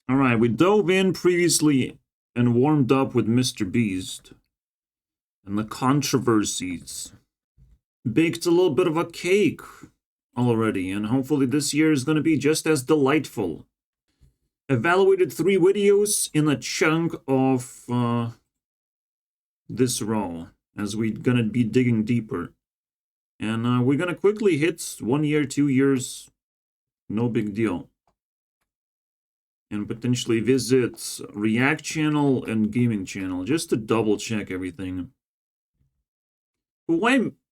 Alright, we dove in previously and warmed up with Mr. Beast and the controversies. Baked a little bit of a cake already, and hopefully this year is going to be just as delightful. Evaluated 3 videos in a chunk of this row, as we're going to be digging deeper. And we're going to quickly hit 1 year, 2 years, no big deal. And potentially visit React channel and gaming channel, just to double check everything. But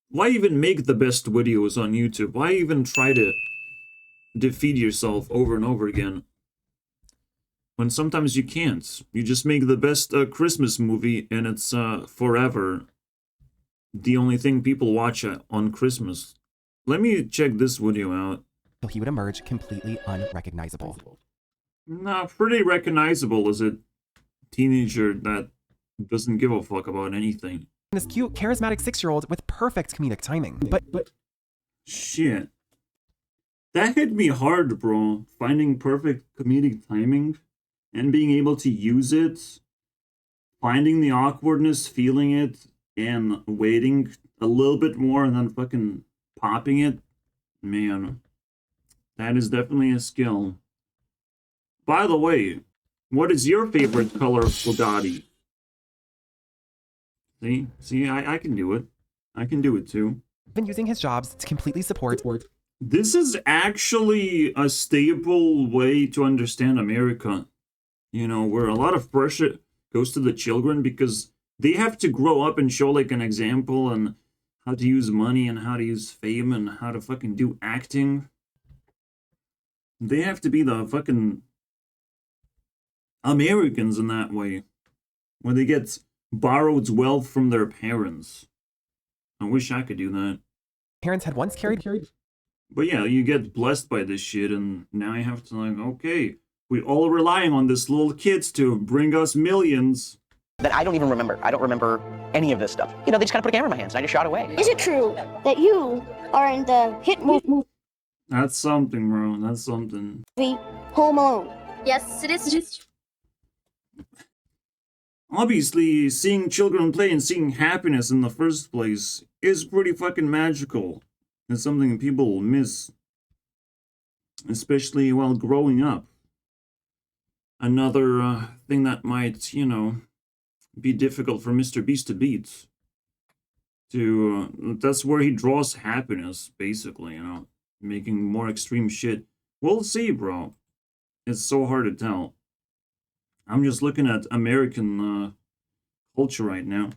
why even make the best videos on YouTube? Why even try to defeat yourself over and over again? When sometimes you can't. You just make the best Christmas movie and it's forever the only thing people watch on Christmas. Let me check this video out. So he would emerge completely unrecognizable. Nah, pretty recognizable as a teenager that doesn't give a fuck about anything. This cute, charismatic 6-year-old with perfect comedic timing. But shit. That hit me hard, bro. Finding perfect comedic timing and being able to use it, finding the awkwardness, feeling it, and waiting a little bit more and then fucking popping it. Man, that is definitely a skill. By the way, what is your favorite color of Bugatti? See, I can do it. I can do it too. been using his jobs to completely support. This is actually a stable way to understand America. You know, where a lot of pressure goes to the children because they have to grow up and show like an example and how to use money and how to use fame and how to fucking do acting. They have to be the fucking Americans in that way, where they get borrowed wealth from their parents. I wish I could do that. Parents had once carried. But yeah, you get blessed by this shit, and now you have to like, okay, we all relying on this little kids to bring us millions. That I don't even remember. I don't remember any of this stuff. You know, they just kind of put a camera in my hands and I just shot away. Is it true that you are in the hit movie That's something, bro. That's something. Home Alone? Yes, it is just. Obviously, seeing children play and seeing happiness in the first place is pretty fucking magical. It's something people miss, especially while growing up. Another thing that might, you know, be difficult for Mr. Beast to beat. That's where he draws happiness, basically, you know, making more extreme shit. We'll see, bro. It's so hard to tell. I'm just looking at American culture right now.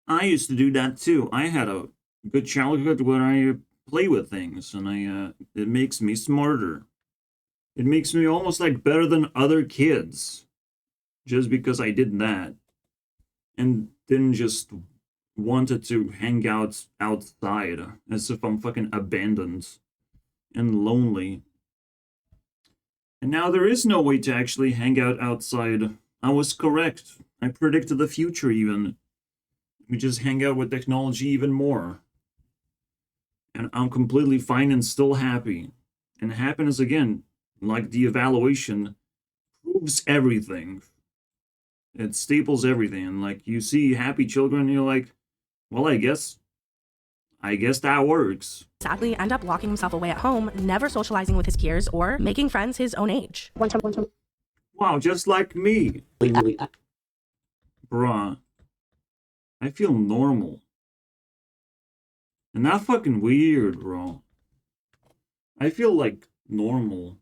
I used to do that too. I had a good childhood where I play with things, and it makes me smarter. It makes me almost like better than other kids, just because I did that, and didn't just wanted to hang out outside as if I'm fucking abandoned and lonely. And now there is no way to actually hang out outside. I was correct. I predicted the future even. We just hang out with technology even more. And I'm completely fine and still happy. And happiness, again, like the evaluation, proves everything. It staples everything. And like, you see happy children, you're like, well, I guess that works. Sadly end up locking himself away at home, never socializing with his peers or making friends his own age. Wow, just like me. Bruh. I feel normal. And not fucking weird, bro. I feel like normal.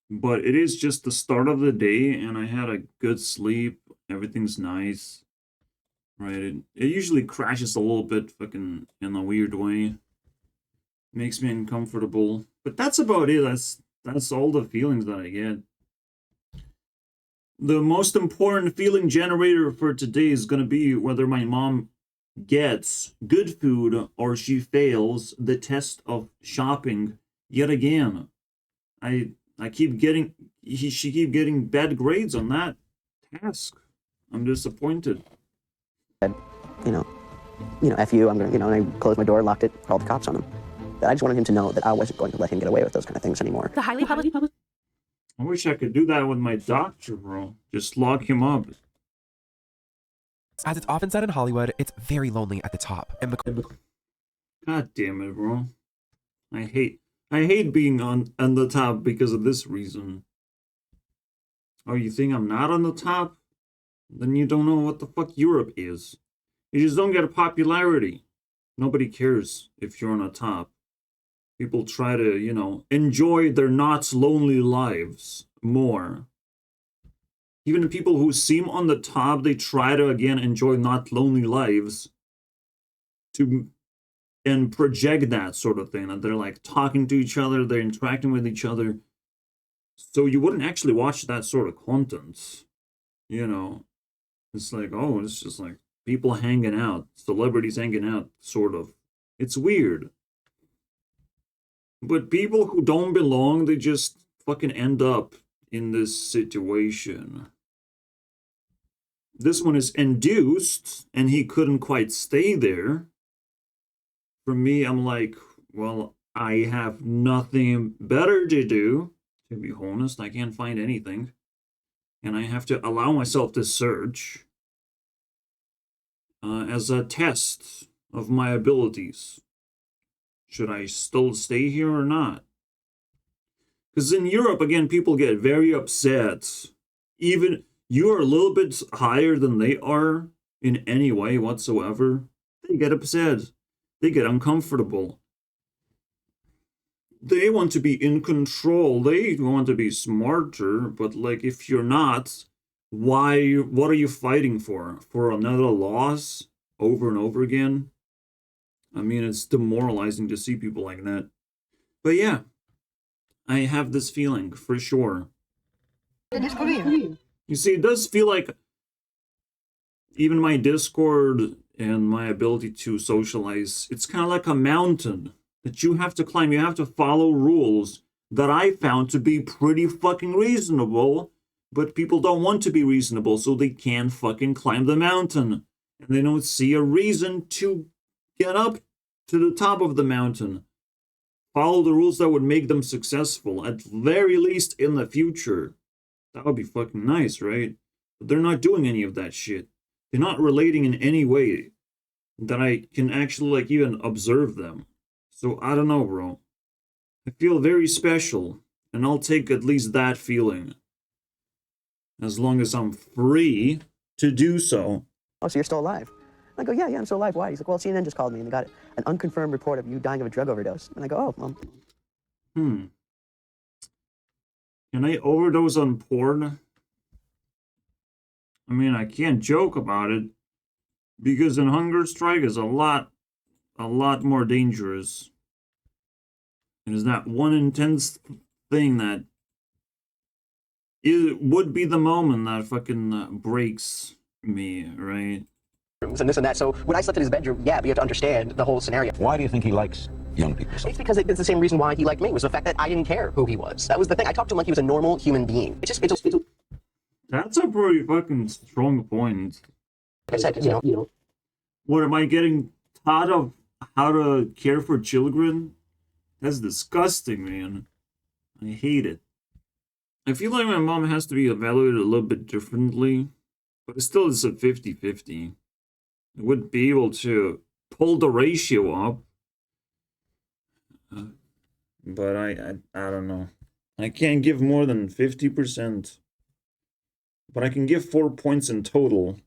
But it is just the start of the day, and I had a good sleep. Everything's nice. Right? It usually crashes a little bit fucking in a weird way. Makes me uncomfortable. But that's about it. That's all the feelings that I get. The most important feeling generator for today is going to be whether my mom gets good food or she fails the test of shopping yet again. She keep getting bad grades on that task. I'm disappointed. You know, F you, I'm gonna, and I closed my door, locked it, called the cops on them. that I just wanted him to know that I wasn't going to let him get away with those kind of things anymore. The highly public. I wish I could do that with my doctor, bro. Just lock him up. As it's often said in Hollywood, it's very lonely at the top. And God damn it, bro. I hate being on the top because of this reason. Oh, you think I'm not on the top? Then you don't know what the fuck Europe is. You just don't get a popularity. Nobody cares if you're on the top. People try to, you know, enjoy their not lonely lives more. Even the people who seem on the top, they try to, again, enjoy not lonely lives and project that sort of thing. That they're like talking to each other, they're interacting with each other. So you wouldn't actually watch that sort of content. You know, it's like, oh, it's just like people hanging out, celebrities hanging out, sort of. It's weird. But people who don't belong, they just fucking end up in this situation. This one is induced, and he couldn't quite stay there. For me, I'm like, well, I have nothing better to do. To be honest, I can't find anything. And I have to allow myself to search as a test of my abilities. Should I still stay here or not? Because in Europe, again, people get very upset. Even you are a little bit higher than they are in any way whatsoever. They get upset. They get uncomfortable. They want to be in control. They want to be smarter. But like, if you're not, why? What are you fighting for? For another loss over and over again? I mean, it's demoralizing to see people like that. But yeah, I have this feeling for sure. You see, it does feel like even my Discord and my ability to socialize, it's kind of like a mountain that you have to climb. You have to follow rules that I found to be pretty fucking reasonable, but people don't want to be reasonable, so they can't fucking climb the mountain. And they don't see a reason to get up to the top of the mountain. Follow the rules that would make them successful, at very least in the future. That would be fucking nice, right? But they're not doing any of that shit. They're not relating in any way that I can actually, like, even observe them. So, I don't know, bro. I feel very special, and I'll take at least that feeling. As long as I'm free to do so. Oh, so you're still alive? I go, yeah, I'm still alive. Why? He's like, well, CNN just called me and they got an unconfirmed report of you dying of a drug overdose. And I go, oh, well. Can I overdose on porn? I mean, I can't joke about it because an hunger strike is a lot more dangerous. It is that one intense thing that it would be the moment that fucking breaks me, right? And this and that. So when I slept in his bedroom, yeah, but you have to understand the whole scenario. Why do you think he likes young people so much? It's because it's the same reason why he liked me, was the fact that I didn't care who he was. That was the thing. I talked to him like he was a normal human being. That's a pretty fucking strong point. Like I said, you know. What, am I getting taught of how to care for children? That's disgusting, man. I hate it. I feel like my mom has to be evaluated a little bit differently, but it still is a 50-50. I wouldn't be able to pull the ratio up. But I don't know. I can't give more than 50%. But I can give 4 points in total.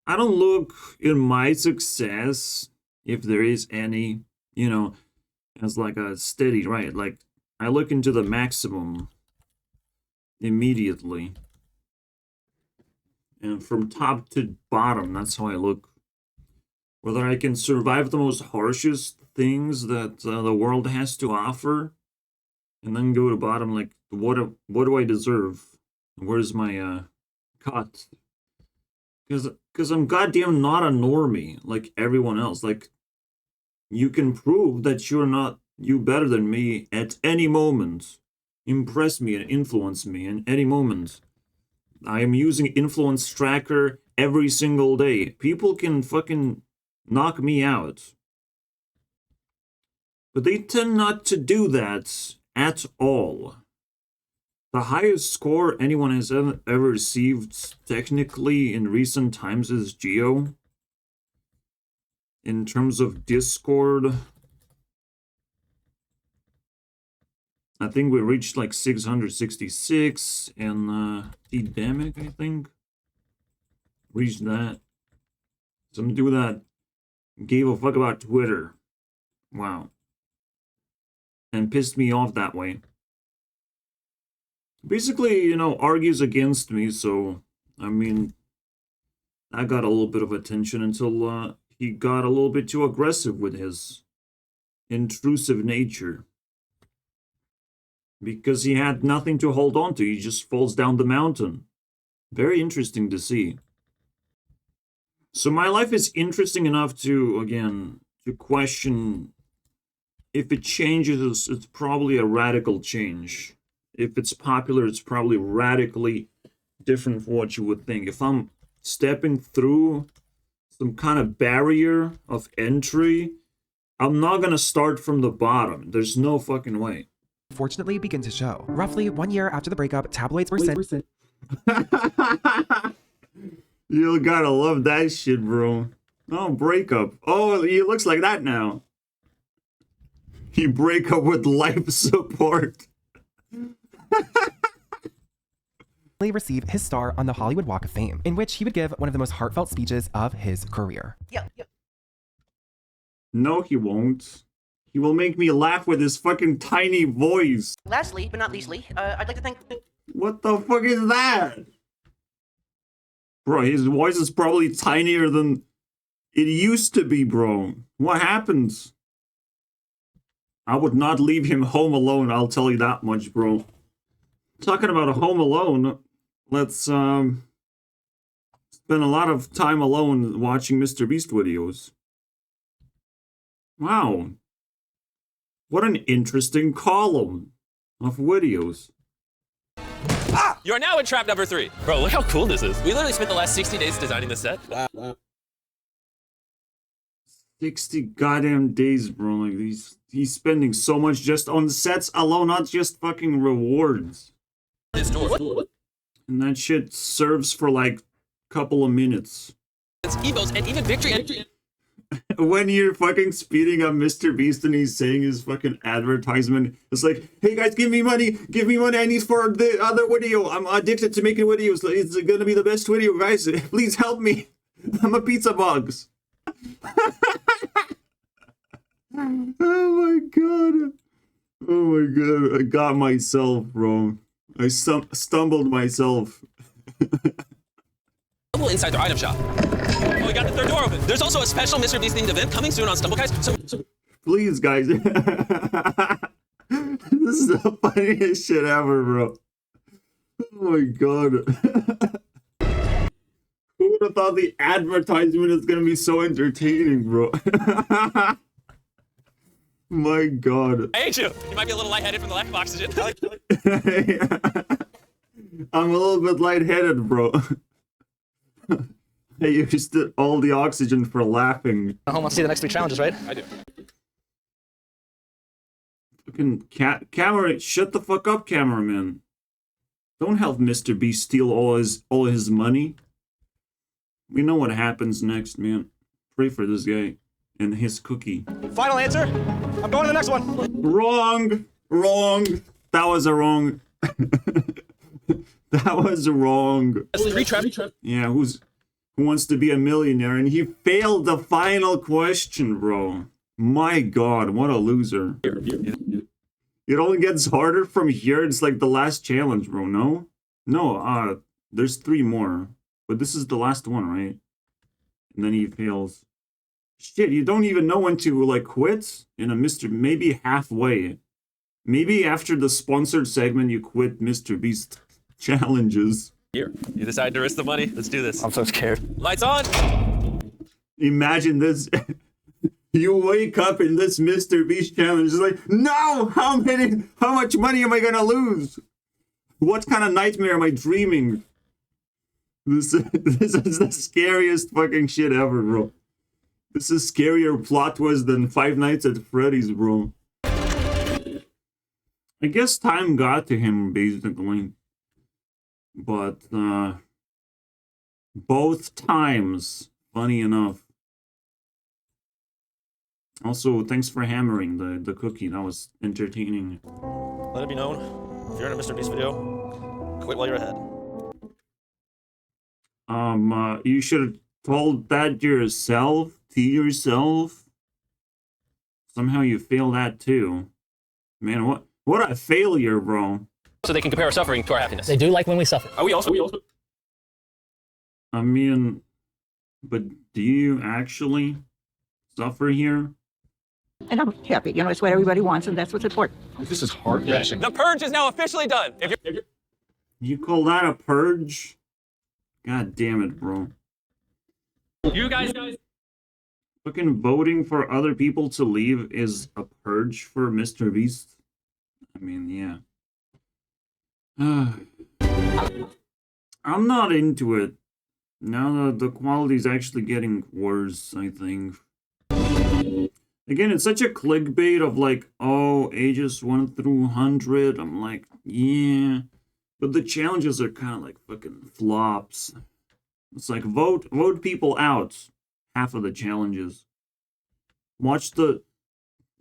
I don't look in my success, if there is any, you know, as like a steady, right? Like, I look into the maximum immediately. And from top to bottom, that's how I look. Whether I can survive the most harshest things that the world has to offer, and then go to bottom, like, what do I deserve? Where's my cut? Because I'm goddamn not a normie like everyone else. Like, you can prove that you're not better than me at any moment. Impress me and influence me in any moment. I am using influence tracker every single day. People can fucking knock me out. But they tend not to do that at all. The highest score anyone has ever received, technically, in recent times is Geo. In terms of Discord, I think we reached like 666, and T-Demic, I think, reached that. Some dude that gave a fuck about Twitter. Wow. And pissed me off that way. Basically, you know, argues against me, so, I mean, I got a little bit of attention until he got a little bit too aggressive with his intrusive nature. Because he had nothing to hold on to, he just falls down the mountain. Very interesting to see. So my life is interesting enough to, again, to question if it changes, it's probably a radical change. If it's popular, it's probably radically different from what you would think. If I'm stepping through some kind of barrier of entry, I'm not gonna start from the bottom. There's no fucking way. Fortunately begin to show. Roughly 1 year after the breakup, tabloids were sent. You gotta love that shit, bro. Oh, breakup. Oh, he looks like that now. You break up with life support. Receive his star on the Hollywood Walk of Fame, in which he would give one of the most heartfelt speeches of his career. No, he won't. He will make me laugh with his fucking tiny voice. Lastly, but not leastly, I'd like to thank... What the fuck is that? Bro, his voice is probably tinier than it used to be, bro. What happened? I would not leave him home alone, I'll tell you that much, bro. Talking about a home alone, let's spend a lot of time alone watching Mr. Beast videos. Wow. What an interesting column of videos. You're now in trap number 3. Bro, look how cool this is. We literally spent the last 60 days designing this set. 60 goddamn days, bro. Like, he's spending so much just on sets alone, not just fucking rewards. This door. And that shit serves for like a couple of minutes. It's Evos and even victory. When you're fucking speeding up Mr. Beast and he's saying his fucking advertisement, it's like, hey guys, give me money, I need for the other video. I'm addicted to making videos. It's gonna be the best video, guys. Please help me. I'm a pizza box. Oh my god. Oh my god. I got myself, bro. I stumbled myself. Inside their item shop. Oh, we got the third door open. There's also a special Mr. Beast themed event coming soon on Stumble Guys. So please, guys. This is the funniest shit ever, bro. Oh my god. Who would have thought the advertisement is gonna be so entertaining, bro? My god. I hate you. You might be a little lightheaded from the lack of oxygen. I'm a little bit lightheaded, bro. I used all the oxygen for laughing. I want to see the next 3 challenges, right? I do. Fucking camera, shut the fuck up, cameraman. Don't help Mr. Beast steal all his money. We know what happens next, man. Pray for this guy and his cookie. Final answer. I'm going to the next one. Wrong. That was a wrong. That was wrong. Yeah, who wants to be a millionaire? And he failed the final question, bro. My god, what a loser. It only gets harder from here. It's like the last challenge, bro. No, there's 3 more. But this is the last one, right? And then he fails. Shit, you don't even know when to, like, quit? In a maybe halfway. Maybe after the sponsored segment, you quit Mr. Beast challenges. Here, you decide to risk the money. Let's do this. I'm so scared. Lights on. Imagine this. You wake up in this Mr. Beast challenge. It's like, no! How much money am I gonna lose? What kind of nightmare am I dreaming? This is the scariest fucking shit ever, bro. This is scarier plot twist than Five Nights at Freddy's, bro. I guess time got to him, basically. But, both times, funny enough. Also, thanks for hammering the cookie. That was entertaining. Let it be known, if you're in a Mr. Beast video, quit while you're ahead. You should have told that yourself, to yourself. Somehow you failed that too. Man, what a failure, bro. So they can compare our suffering to our happiness. They do like when we suffer. Are we also? I mean, but do you actually suffer here? And I'm happy. You know, it's what everybody wants, and that's what's important. This is heart-wrenching. The purge is now officially done. If you're You call that a purge? God damn it, bro. you guys. Fucking voting for other people to leave is a purge for Mr. Beast? I mean, yeah. I'm not into it. Now the quality's actually getting worse, I think. Again, it's such a clickbait of like, oh, ages 1 through 100. I'm like, yeah. But the challenges are kind of like fucking flops. It's like, vote people out. Half of the challenges. Watch the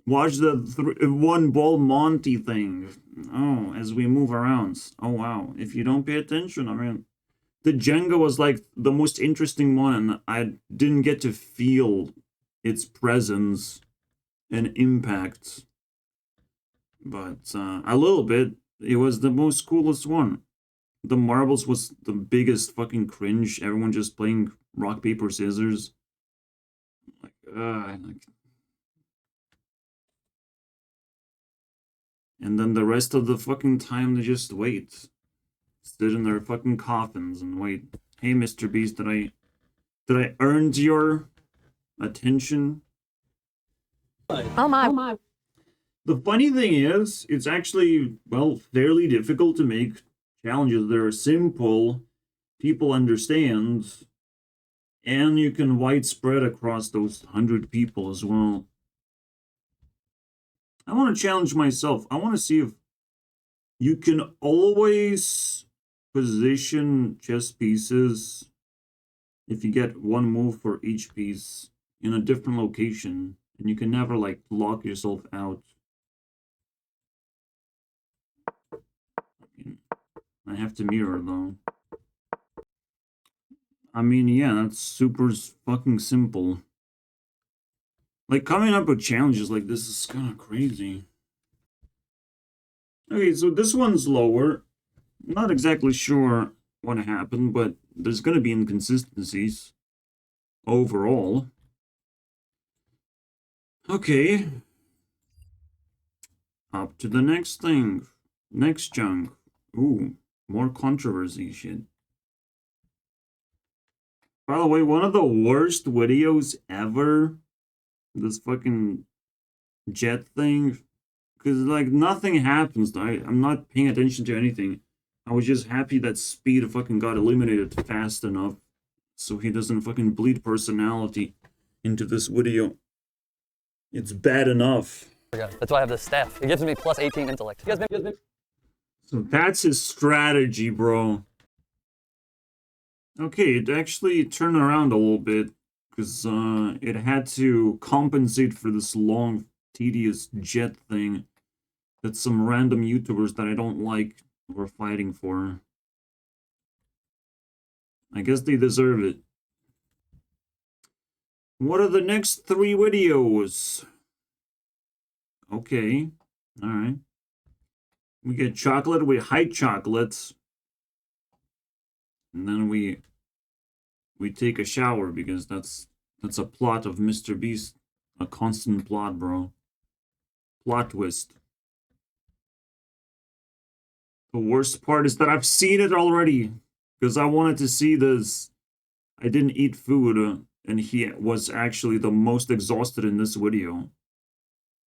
one ball Monty thing. Oh, as we move around. Oh, wow. If you don't pay attention, I mean, the Jenga was like the most interesting one, and I didn't get to feel its presence and impact. But a little bit, it was the most coolest one. The marbles was the biggest fucking cringe. Everyone just playing rock, paper, scissors. And then the rest of the fucking time they just wait. Sit in their fucking coffins and wait. Hey, Mr. Beast, did I earn your attention? Oh my. The funny thing is, it's actually, well, fairly difficult to make challenges that are simple, people understand, and you can widespread across those 100 people as well. I want to challenge myself. I want to see if you can always position chess pieces, if you get one move for each piece, in a different location, and you can never, like, lock yourself out. I have to mirror, though. I mean, yeah, that's super fucking simple. Like, coming up with challenges like this is kind of crazy. Okay, so this one's lower. Not exactly sure what happened, but there's going to be inconsistencies overall. Okay. Up to the next thing. Next chunk. Ooh, more controversy shit. By the way, one of the worst videos ever. This fucking jet thing. Because, like, nothing happens. I'm not paying attention to anything. I was just happy that Speed fucking got eliminated fast enough. So he doesn't fucking bleed personality into this video. It's bad enough. That's why I have this staff. It gives me plus 18 intellect. You guys been... So that's his strategy, bro. Okay, it actually turned around a little bit. Because it had to compensate for this long, tedious jet thing that some random YouTubers that I don't like were fighting for. I guess they deserve it. What are the next 3 videos? Okay, alright. We get chocolate, we hide chocolates. And then we take a shower because that's a plot of Mr. Beast. A constant plot, bro. Plot twist. The worst part is that I've seen it already. Because I wanted to see this. I didn't eat food. And he was actually the most exhausted in this video.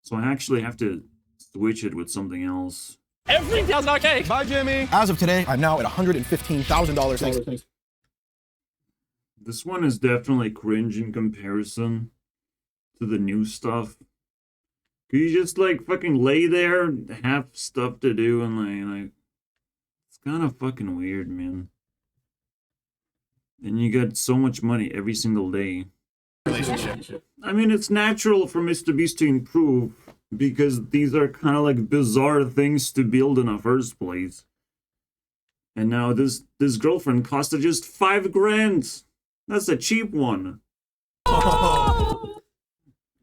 So I actually have to switch it with something else. Everything's okay. Bye, Jimmy. As of today, I'm now at $115,000. Thanks. This one is definitely cringe in comparison to the new stuff. Could you just like fucking lay there, have stuff to do, and like it's kind of fucking weird, man. And you got so much money every single day. Relationship. I mean, it's natural for Mr. Beast to improve because these are kind of like bizarre things to build in the first place. And now this girlfriend costed just $5,000. That's a cheap one.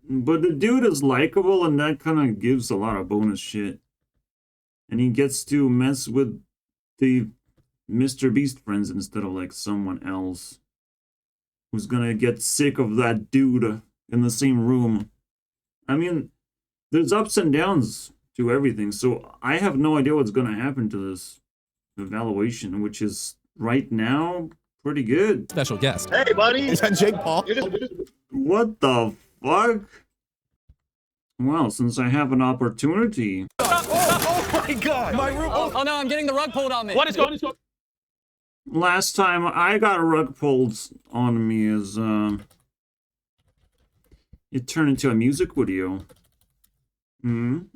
But the dude is likable, and that kind of gives a lot of bonus shit. And he gets to mess with the Mr. Beast friends instead of like someone else who's gonna get sick of that dude in the same room. I mean, there's ups and downs to everything, so I have no idea what's gonna happen to this evaluation, which is right now pretty good. Special guest. Hey, buddy. Is that Jake Paul? What the fuck? Well, since I have an opportunity. Oh my god! My room. Oh no, I'm getting the rug pulled on me. What is going on? Last time I got a rug pulled on me is it turned into a music video. You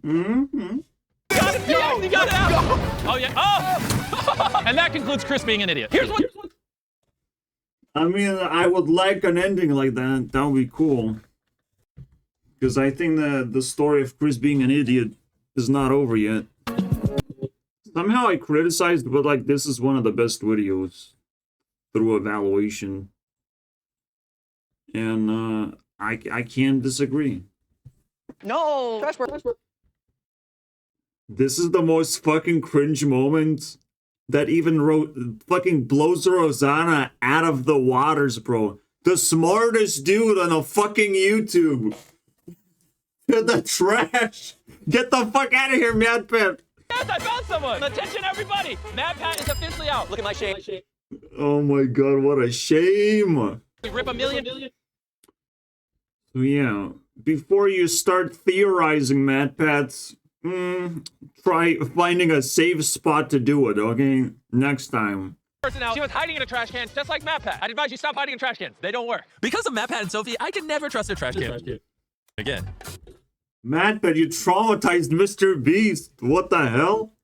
got it out! Oh yeah. Oh! And that concludes Chris being an idiot. Here's what. I mean, I would like an ending like that. That would be cool. Because I think that the story of Chris being an idiot is not over yet. Somehow I criticized, but like this is one of the best videos through evaluation. And I can't disagree. No. This is the most fucking cringe moment that even fucking blows Rosanna out of the waters, bro. The smartest dude on a fucking YouTube. The trash. Get the fuck out of here, Mad Pat. Yes, I found someone. Attention, everybody. Mad Pat is officially out. Look at my shame. Oh my god, what a shame. We rip a million. So yeah, before you start theorizing, Mad Pats, try finding a safe spot to do it, okay? Next time. Person out. She was hiding in a trash can, just like Mad Pat. I'd advise you stop hiding in trash cans. They don't work. Because of Matt, Pat, and Sophie, I can never trust their trash can. Again. Mad Pat, you traumatized Mr. Beast. What the hell?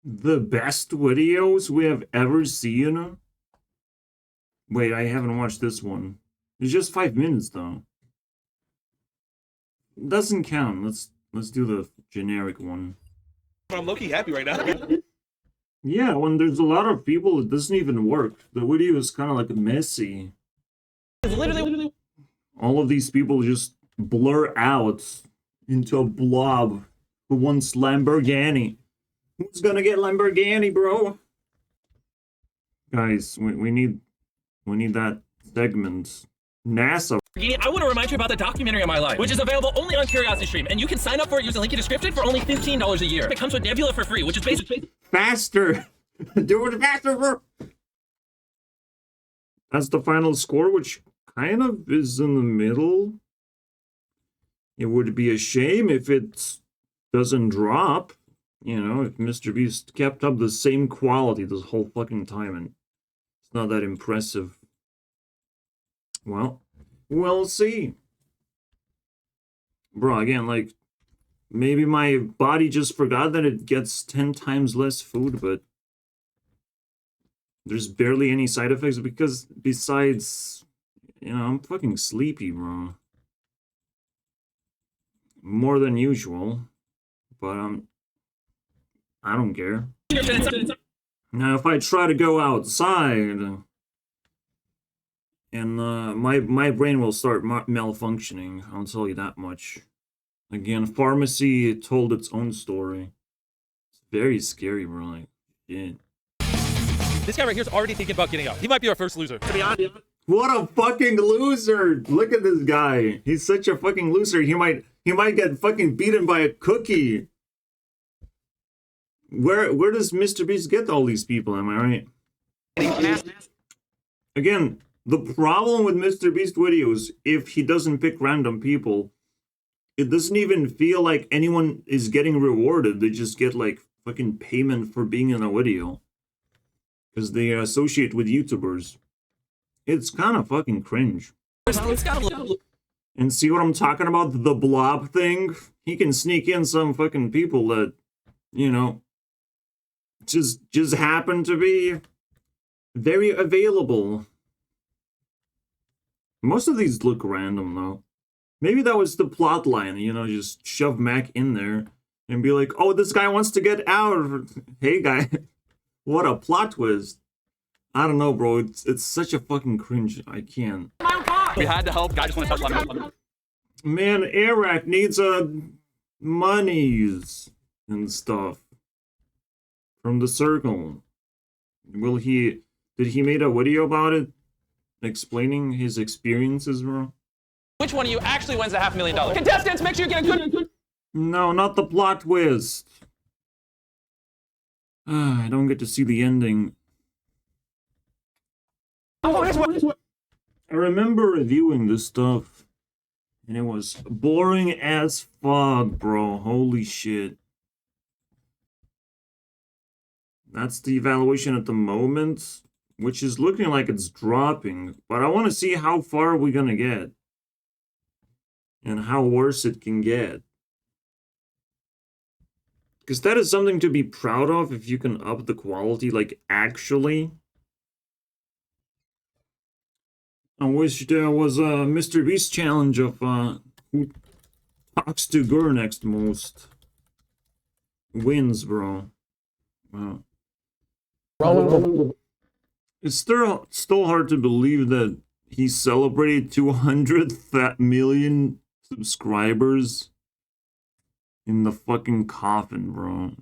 The best videos we have ever seen? Wait, I haven't watched this one. It's just 5 minutes though. Doesn't count. Let's do the generic one. I'm low-key happy right now. Yeah, when there's a lot of people, it doesn't even work. The video is kind of like messy. It's literally. All of these people just blur out into a blob who wants Lamborghini. Who's gonna get Lamborghini, bro? Guys, we need that segment. NASA. I want to remind you about the documentary of my life, which is available only on CuriosityStream, and you can sign up for it using the link in the description for only $15 a year. It comes with Nebula for free, which is basically faster. Do it faster, bro. That's the final score, which kind of is in the middle. It would be a shame if it doesn't drop. You know, if Mr. Beast kept up the same quality this whole fucking time, and it's not that impressive. Well, we'll see. Bro, again, like, maybe my body just forgot that it gets 10 times less food, but there's barely any side effects because besides, you know, I'm fucking sleepy, bro. More than usual, but I don't care. Now, if I try to go outside, and my brain will start malfunctioning, I'll tell you that much. Again, pharmacy told its own story. It's very scary, bro. Like, shit. This guy right here is already thinking about getting out. He might be our first loser. To be honest. What a fucking loser! Look at this guy. He's such a fucking loser. He might get fucking beaten by a cookie. Where does Mr. Beast get all these people? Am I right? Again, the problem with Mr. Beast videos, if he doesn't pick random people, it doesn't even feel like anyone is getting rewarded. They just get like fucking payment for being in a video because they associate with YouTubers. It's kind of fucking cringe. And see what I'm talking about? The blob thing? He can sneak in some fucking people that, you know, just happen to be very available. Most of these look random, though. Maybe that was the plot line, you know, just shove Mac in there and be like, oh, this guy wants to get out. Hey, guy. What a plot twist. I don't know, bro. It's such a fucking cringe. I can't. We had to help. Guy just want to touch my Man, Iraq needs monies and stuff from the circle. Did he made a video about it? Explaining his experiences, bro? Which one of you actually wins the $500,000? Contestants, make sure you get a good... No, not the plot twist. I don't get to see the ending. Oh, this one. I remember reviewing this stuff, and it was boring as fuck, bro. Holy shit. That's the evaluation at the moment, which is looking like it's dropping. But I want to see how far we're gonna get. And how worse it can get. Because that is something to be proud of if you can up the quality, like, actually. I wish there was a Mr. Beast challenge of who talks to Gurunext most. Wins, bro. Wow. It's still hard to believe that he celebrated 200 million subscribers in the fucking coffin, bro.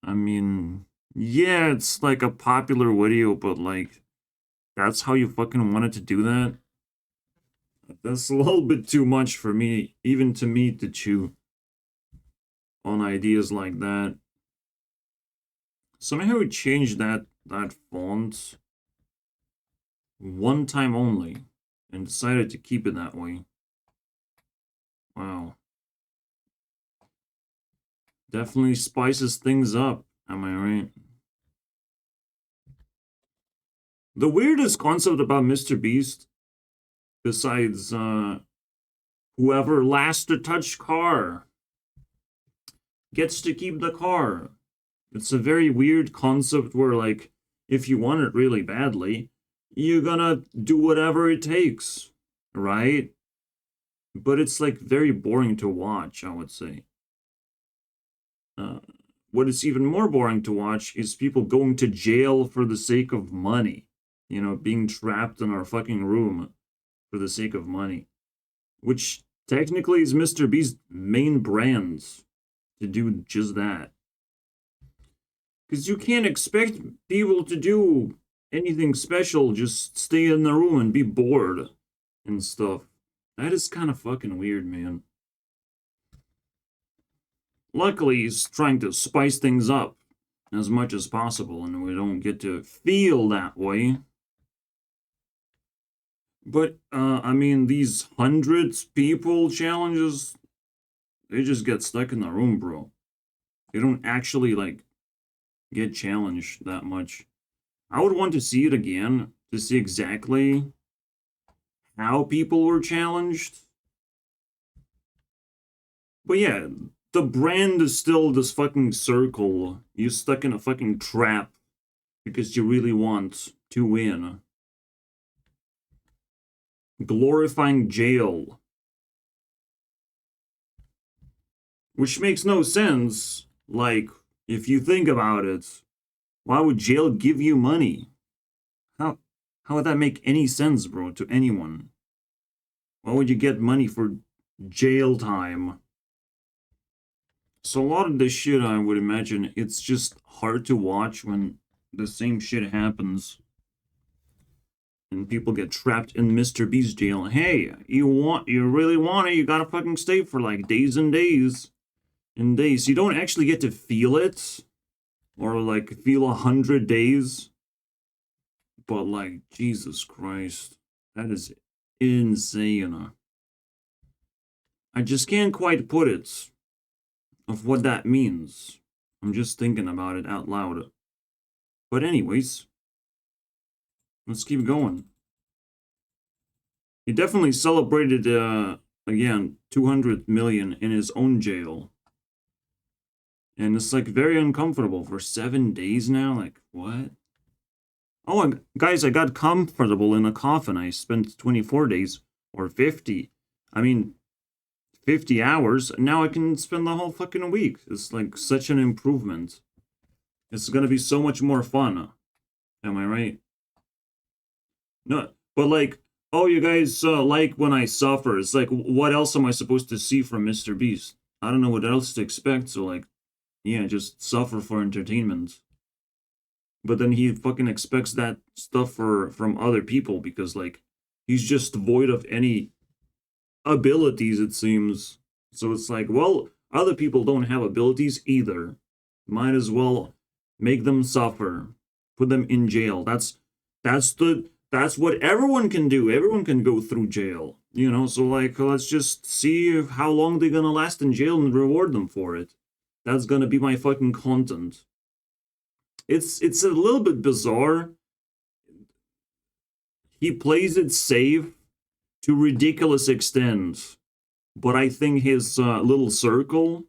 I mean, yeah, it's like a popular video, but like, that's how you fucking wanted to do that? That's a little bit too much for me, even to me, to chew on ideas like that. Somehow we changed that font one time only and decided to keep it that way. Wow. Definitely spices things up, am I right? The weirdest concept about Mr. Beast, besides whoever last to touch car gets to keep the car. It's a very weird concept where, like, if you want it really badly, you're gonna do whatever it takes, right? But it's, like, very boring to watch, I would say. What is even more boring to watch is people going to jail for the sake of money. You know, being trapped in our fucking room for the sake of money. Which technically is Mr. Beast's main brand to do just that. Because you can't expect people to do anything special, just stay in the room and be bored and stuff. That is kind of fucking weird, man. Luckily, he's trying to spice things up as much as possible, and we don't get to feel that way. But, I mean, these hundreds people challenges, they just get stuck in the room, bro. They don't actually, like, get challenged that much. I would want to see it again to see exactly how people were challenged. But yeah, the brand is still this fucking circle. You're stuck in a fucking trap because you really want to win. Glorifying jail. Which makes no sense. Like, if you think about it, why would jail give you money? How would that make any sense, bro, to anyone? Why would you get money for jail time? So a lot of this shit, I would imagine, it's just hard to watch when the same shit happens. And people get trapped in Mr. Beast jail. Hey, you really want it, you gotta fucking stay for like days and days. And days. You don't actually get to feel it. Or like feel 100 days. But like, Jesus Christ. That is insane. I just can't quite put it of what that means. I'm just thinking about it out loud. But anyways, let's keep going. He definitely celebrated again, 200 million in his own jail. And it's like very uncomfortable for 7 days now. Like, what? Oh, guys, I got comfortable in a coffin. I spent 24 days or 50. I mean, 50 hours. Now I can spend the whole fucking week. It's like such an improvement. It's gonna be so much more fun. Am I right? No, but like, oh, you guys like when I suffer. It's like, what else am I supposed to see from Mr. Beast? I don't know what else to expect. So like, yeah, just suffer for entertainment. But then he fucking expects that stuff from other people because like he's just void of any abilities, it seems. So it's like, well, other people don't have abilities either. Might as well make them suffer, put them in jail. That's what everyone can do. Everyone can go through jail, you know. So like, let's just see how long they're gonna last in jail and reward them for it. That's gonna be my fucking content. It's a little bit bizarre. He plays it safe to ridiculous extent, but I think his little circle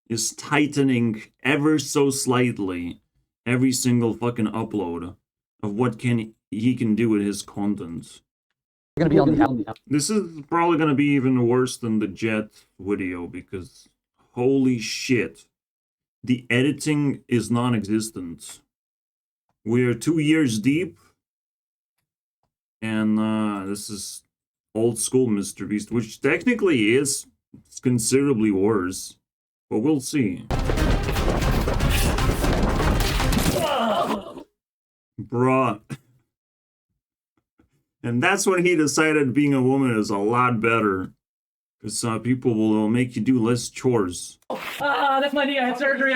is tightening ever so slightly every single fucking upload of what he can do with his content. Gonna be on the This is probably gonna be even worse than the Jet video because holy shit, the editing is non-existent. We're 2 years deep, and this is old school Mr. Beast, which technically is considerably worse, but we'll see. Bruh. And that's when he decided being a woman is a lot better. Because people will make you do less chores. That's my knee. I had surgery.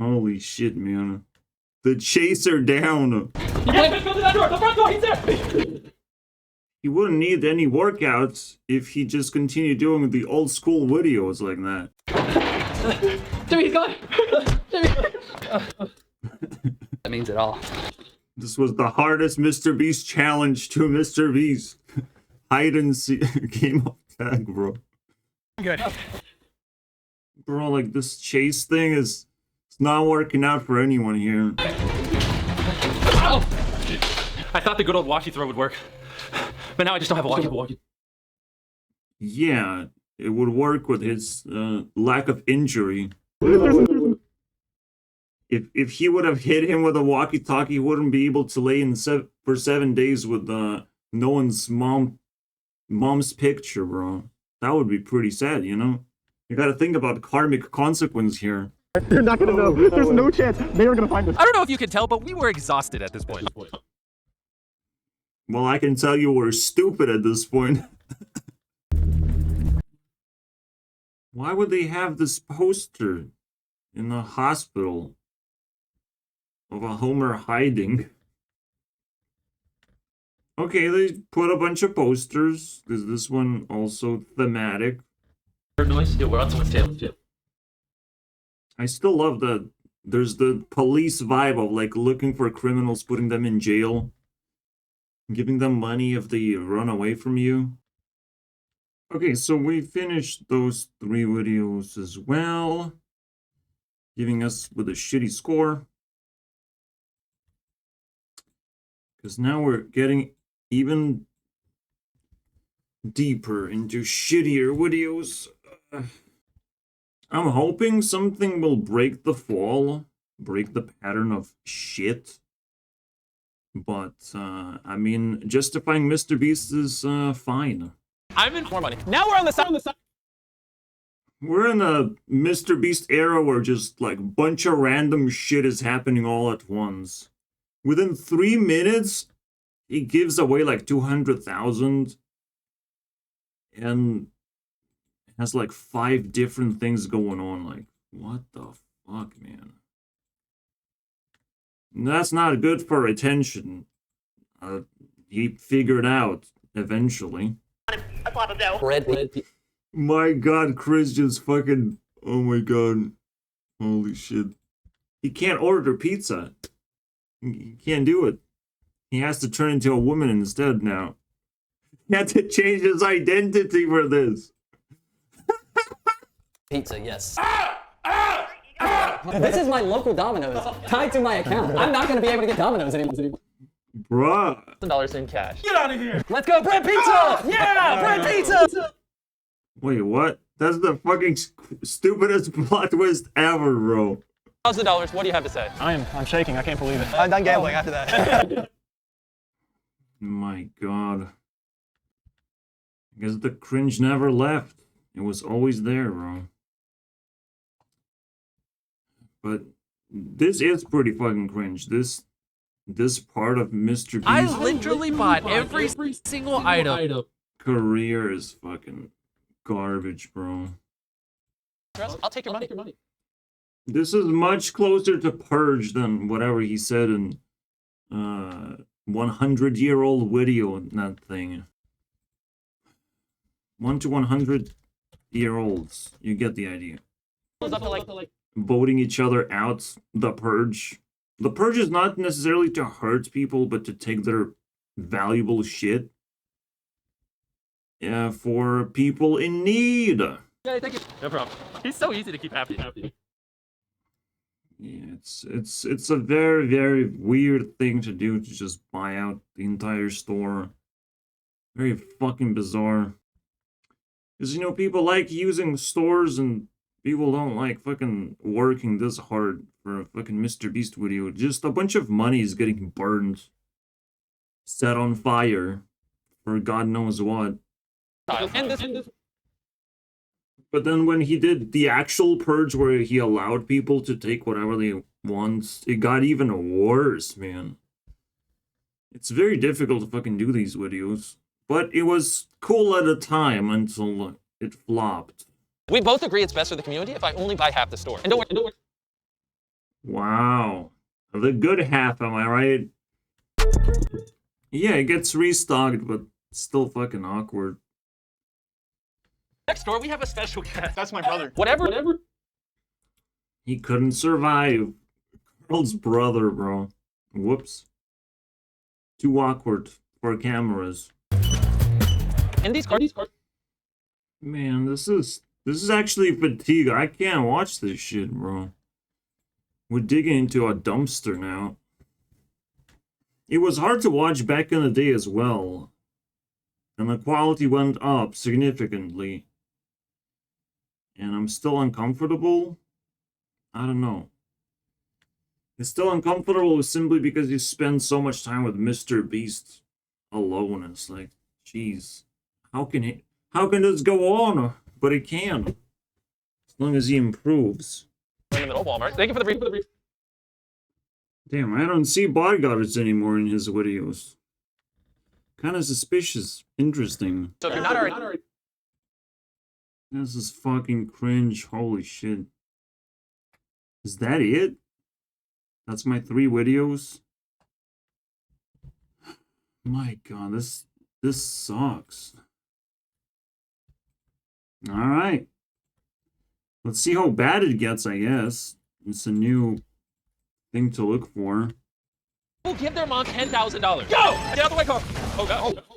Holy shit, man. The chaser down. Yes, go to that door. The front door. He's there. He wouldn't need any workouts if he just continued doing the old school videos like that. Jimmy, he's gone. Jimmy. That means it all. This was the hardest Mr. Beast challenge to Mr. Beast. Hide and seek game of tag, bro. Good. Bro, like this chase thing it's not working out for anyone here. Oh! I thought the good old walkie throw would work, but now I just don't have a walkie. Yeah, it would work with his lack of injury. If he would have hit him with a walkie-talkie, he wouldn't be able to lay in for 7 days with no one's mom's picture, bro. That would be pretty sad, you know? You gotta think about karmic consequence here. You're not gonna know. There's no chance they are gonna find us. I don't know if you can tell, but we were exhausted at this point. Well, I can tell you we're stupid at this point. Why would they have this poster in the hospital of a Homer hiding? Okay, they put a bunch of posters. Is this one also thematic? Noise. Yeah, we're on someone's tail. I still love that there's the police vibe of like looking for criminals, putting them in jail, giving them money if they run away from you. Okay, so we finished those 3 videos as well, giving us with a shitty score. Because now we're getting even deeper into shittier videos. I'm hoping something will break the fall, break the pattern of shit. But, I mean, justifying Mr. Beast is fine. I'm in more money. Now we're on the side. We're in a Mr. Beast era where just, like, bunch of random shit is happening all at once. Within 3 minutes, he gives away, like, 200,000. And has, like, 5 different things going on. Like, what the fuck, man? That's not good for retention. He figured out eventually. My god, Chris just fucking... Oh my god. Holy shit. He can't order pizza. He can't do it. He has to turn into a woman instead now. He had to change his identity for this. Pizza, yes. This is my local Domino's, tied to my account. I'm not going to be able to get Domino's anymore. Bruh. $1 in cash. Get out of here. Let's go, bread pizza! Yeah, bread pizza! Wait, what? That's the fucking stupidest plot twist ever, bro. $1,000. What do you have to say? I'm shaking. I can't believe it. I'm done gambling after that. My god. I guess the cringe never left. It was always there, bro. But this is pretty fucking cringe. This part of Mr. Beast's I literally bought every single item. career is fucking garbage, bro. I'll take your money. This is much closer to Purge than whatever he said in 100-year-old video in that thing. 1 to 100-year-olds. You get the idea. Voting each other out, the Purge. The Purge is not necessarily to hurt people, but to take their valuable shit. Yeah, for people in need. Yeah, thank you. No problem. He's so easy to keep happy. Yeah, it's a very, very weird thing to do, to just buy out the entire store. Very fucking bizarre. Because, you know, people like using stores and people don't like fucking working this hard for a fucking Mr. Beast video. Just a bunch of money is getting burned. Set on fire. For God knows what. But then when he did the actual Purge where he allowed people to take whatever they want, it got even worse, man. It's very difficult to fucking do these videos. But it was cool at a time until it flopped. We both agree it's best for the community if I only buy half the store. And don't worry. Wow. The good half, am I right? Yeah, it gets restocked, but still fucking awkward. Next door, we have a special guest. That's my brother. Whatever. He couldn't survive. Carl's brother, bro. Whoops. Too awkward for cameras. And these cards. Man, this is actually fatigue. I can't watch this shit, bro. We're digging into a dumpster now. It was hard to watch back in the day as well. And the quality went up significantly. And I'm still uncomfortable. I don't know. It's still uncomfortable simply because you spend so much time with Mr. Beast alone. And it's like, jeez, how can this go on? But it can. As long as he improves. In the middle of Walmart. Thank you for the brief. Damn, I don't see bodyguards anymore in his videos. Kind of suspicious. Interesting. So if you're not already... This is fucking cringe. Holy shit. Is that it? That's my 3 videos? My god, this sucks. Alright. Let's see how bad it gets, I guess. It's a new thing to look for. We'll give their mom $10,000. Go! Get out of the way, car! Oh, God. Oh.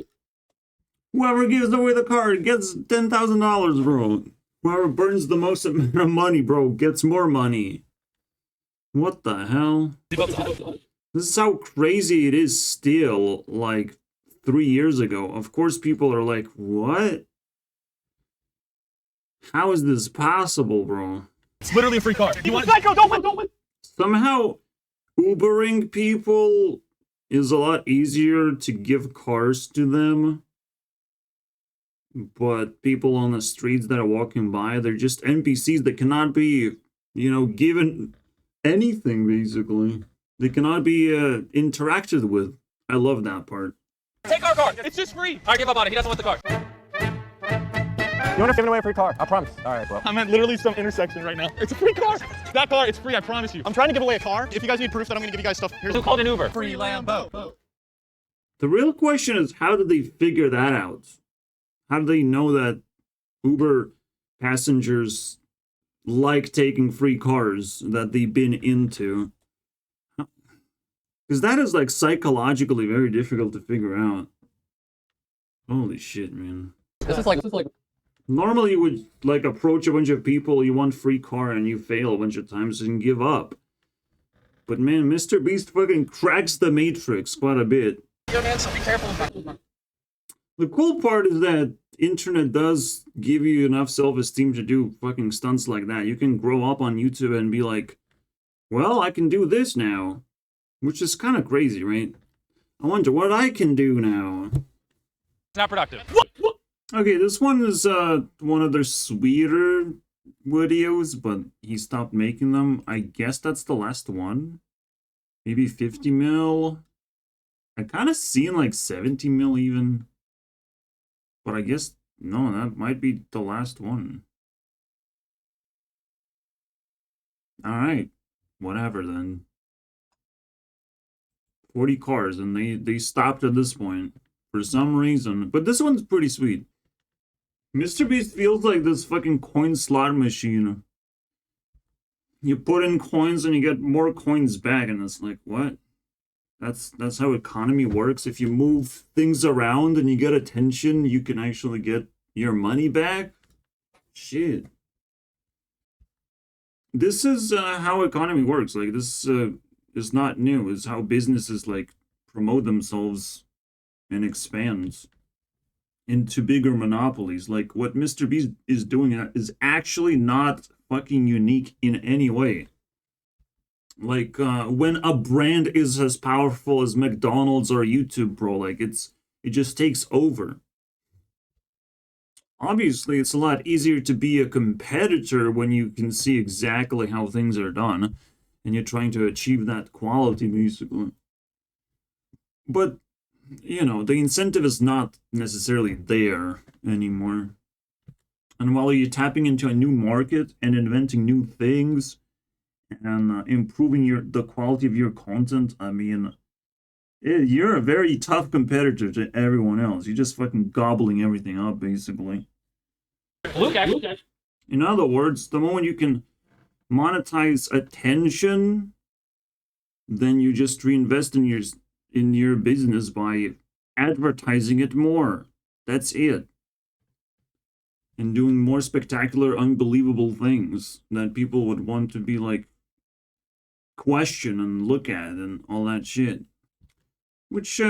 Whoever gives away the card gets $10,000, bro. Whoever burns the most amount of money, bro, gets more money. What the hell? This is how crazy it is still, like, 3 years ago. Of course, people are like, what? How is this possible, bro? It's literally a free car. You want Psycho, don't win! Somehow, Ubering people is a lot easier to give cars to them. But people on the streets that are walking by, they're just NPCs that cannot be, you know, given anything, basically. They cannot be interacted with. I love that part. Take our car. It's just free. All right, give up on it. He doesn't want the car. You want to give away a free car? I promise. All right, bro. I'm at literally some intersection right now. It's a free car. That car, it's free. I promise you. I'm trying to give away a car. If you guys need proof that I'm going to give you guys stuff, here's Who called an Uber? Free Lambo. The real question is, how did they figure that out? How do they know that Uber passengers like taking free cars that they've been into? Because that is like psychologically very difficult to figure out. Holy shit, man. This is like Normally you would like approach a bunch of people, you want free car and you fail a bunch of times and give up. But man, Mr. Beast fucking cracks the matrix quite a bit. Yo, man, so be careful about The cool part is that internet does give you enough self-esteem to do fucking stunts like that. You can grow up on YouTube and be like, well, I can do this now. Which is kind of crazy, right? I wonder what I can do now. It's not productive. Okay, this one is one of their sweeter videos, but he stopped making them. I guess that's the last one. Maybe 50 mil. I kind of seen like 70 mil even. But I guess, no, that might be the last one. Alright, whatever then. 40 cars, and they stopped at this point for some reason. But this one's pretty sweet. Mr. Beast feels like this fucking coin slot machine. You put in coins and you get more coins back, and it's like, what? That's how economy works. If you move things around and you get attention, you can actually get your money back? Shit. This is how economy works. Like, this is not new. It's how businesses, like, promote themselves and expand into bigger monopolies. Like, what Mr. Beast is doing is actually not fucking unique in any way. Like, when a brand is as powerful as McDonald's or YouTube, bro, like, it just takes over. Obviously, it's a lot easier to be a competitor when you can see exactly how things are done, and you're trying to achieve that quality, basically. But, you know, the incentive is not necessarily there anymore. And while you're tapping into a new market and inventing new things and improving the quality of your content, I mean, you're a very tough competitor to everyone else. You're just fucking gobbling everything up, basically. Luke, In other words, the moment you can monetize attention, then you just reinvest in your business by advertising it more. That's it. And doing more spectacular, unbelievable things that people would want to be like, question and look at and all that shit. Which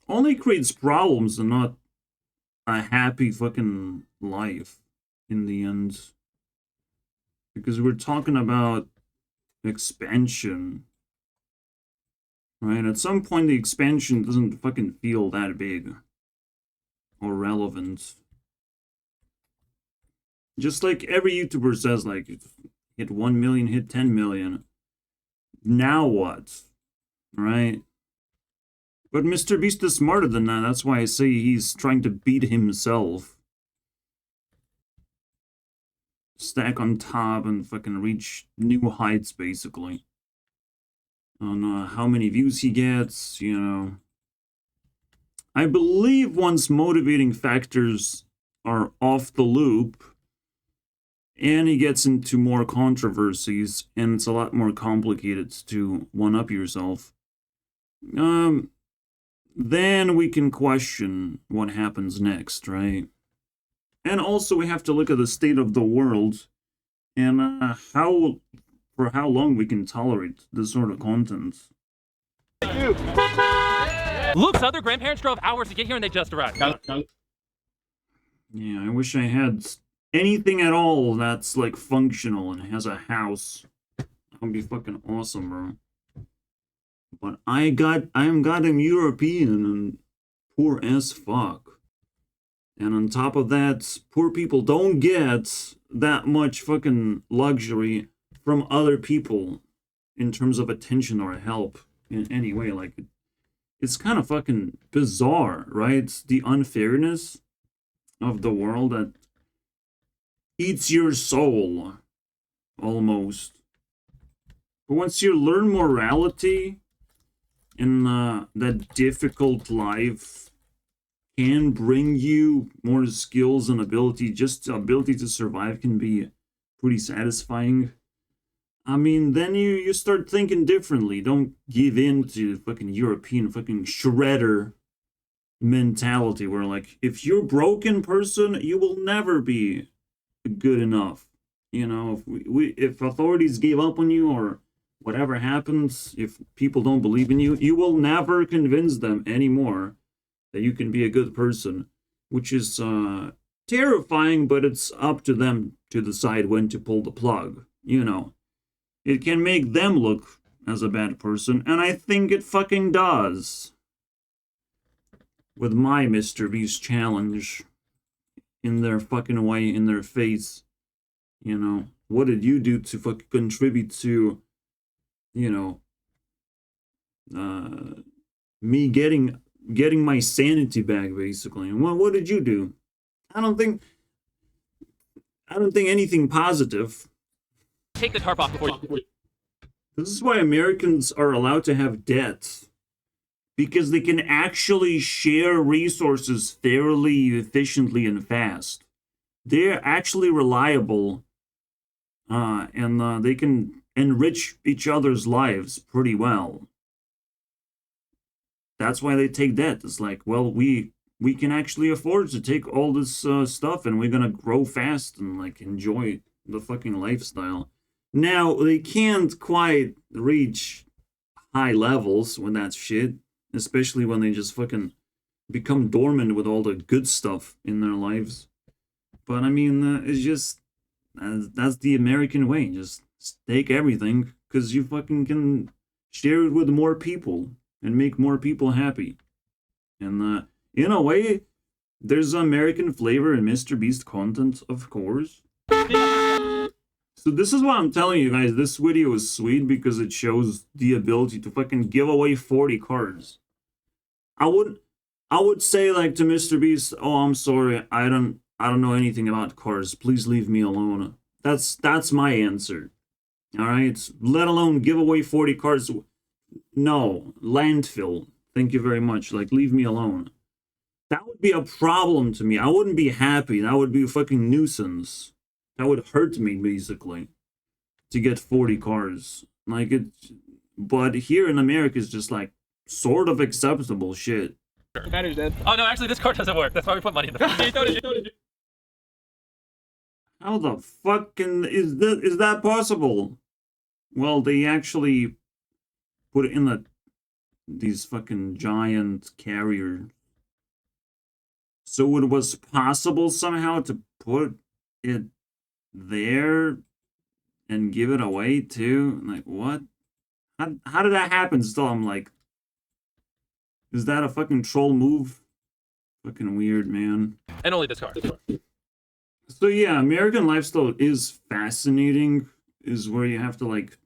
only creates problems and not a happy fucking life in the end. Because we're talking about expansion. Right? At some point the expansion doesn't fucking feel that big. Or relevant. Just like every YouTuber says, like, hit 1 million, hit 10 million. Now what? Right? But Mr. Beast is smarter than that. That's why I say he's trying to beat himself. Stack on top and fucking reach new heights, basically. On how many views he gets, you know. I believe once motivating factors are off the loop, and he gets into more controversies, and it's a lot more complicated to one-up yourself, then we can question what happens next, right? And also we have to look at the state of the world and for how long we can tolerate this sort of content. Luke's other grandparents drove hours to get here and they just arrived. Yeah, I wish I had anything at all that's like functional and has a house. That would be fucking awesome, bro. But I am goddamn European and poor as fuck. And on top of that, poor people don't get that much fucking luxury from other people in terms of attention or help in any way. Like, it's kind of fucking bizarre, right? It's the unfairness of the world that eats your soul, almost. But once you learn morality in that difficult life can bring you more skills and ability, just the ability to survive can be pretty satisfying. I mean, then you start thinking differently. Don't give in to fucking European fucking shredder mentality where, like, if you're a broken person, you will never be good enough. You know, if authorities gave up on you or whatever happens, if people don't believe in you, you will never convince them anymore that you can be a good person, which is terrifying, but it's up to them to decide when to pull the plug. You know, it can make them look as a bad person, and I think it fucking does. With my Mr. Beast challenge in their fucking way, in their face. You know, what did you do to fucking contribute to, you know, me getting my sanity back, basically? And what did you do? I don't think anything positive. Take the tarp off before you... This is why Americans are allowed to have debt. Because they can actually share resources fairly efficiently and fast. They're actually reliable, and they can enrich each other's lives pretty well. That's why they take debt. It's like, well, we can actually afford to take all this stuff, and we're gonna grow fast and like enjoy the fucking lifestyle. Now, they can't quite reach high levels when that's shit. Especially when they just fucking become dormant with all the good stuff in their lives. But I mean, it's just, that's the American way. Just take everything, because you fucking can share it with more people and make more people happy. And in a way, there's American flavor in Mr. Beast content, of course. So this is what I'm telling you guys. This video is sweet because it shows the ability to fucking give away 40 cards. I would say, like, to Mr. Beast, oh, I'm sorry, I don't know anything about cards. Please leave me alone. That's my answer. All right? Let alone give away 40 cards. No, landfill. Thank you very much. Like, leave me alone. That would be a problem to me. I wouldn't be happy. That would be a fucking nuisance. That would hurt me, basically, to get 40 cards. Like, it. But here in America, it's just like sort of acceptable shit. Battery's dead. Oh no, actually this card doesn't work. That's why we put money in the How the fucking is that possible? Well, they actually put it in these fucking giant carriers. So it was possible somehow to put it there and give it away too? Like, what? How did that happen still? I'm like, is that a fucking troll move? Fucking weird, man. And only this card. So yeah, American lifestyle is fascinating. Is where you have to like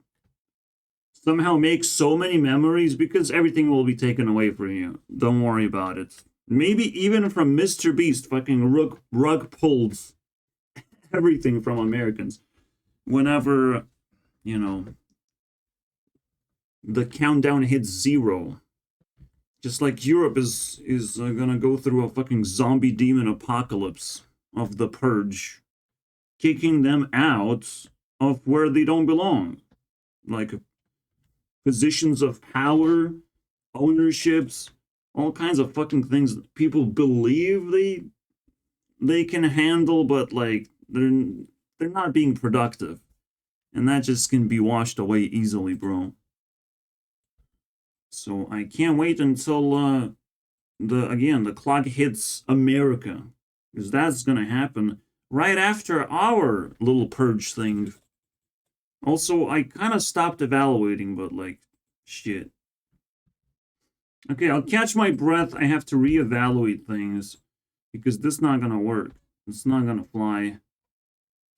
somehow make so many memories because everything will be taken away from you. Don't worry about it. Maybe even from Mr. Beast, fucking rug pulls everything from Americans. Whenever, you know, the countdown hits 0. Just like Europe is gonna go through a fucking zombie demon apocalypse of the purge, kicking them out of where they don't belong. Like positions of power, ownerships, all kinds of fucking things that people believe they can handle, but like they're not being productive. And that just can be washed away easily, bro. So I can't wait until the clock hits America, because that's gonna happen right after our little purge thing. Also, I kind of stopped evaluating, but like, shit. Okay, I'll catch my breath. I have to reevaluate things because this is not gonna work. It's not gonna fly.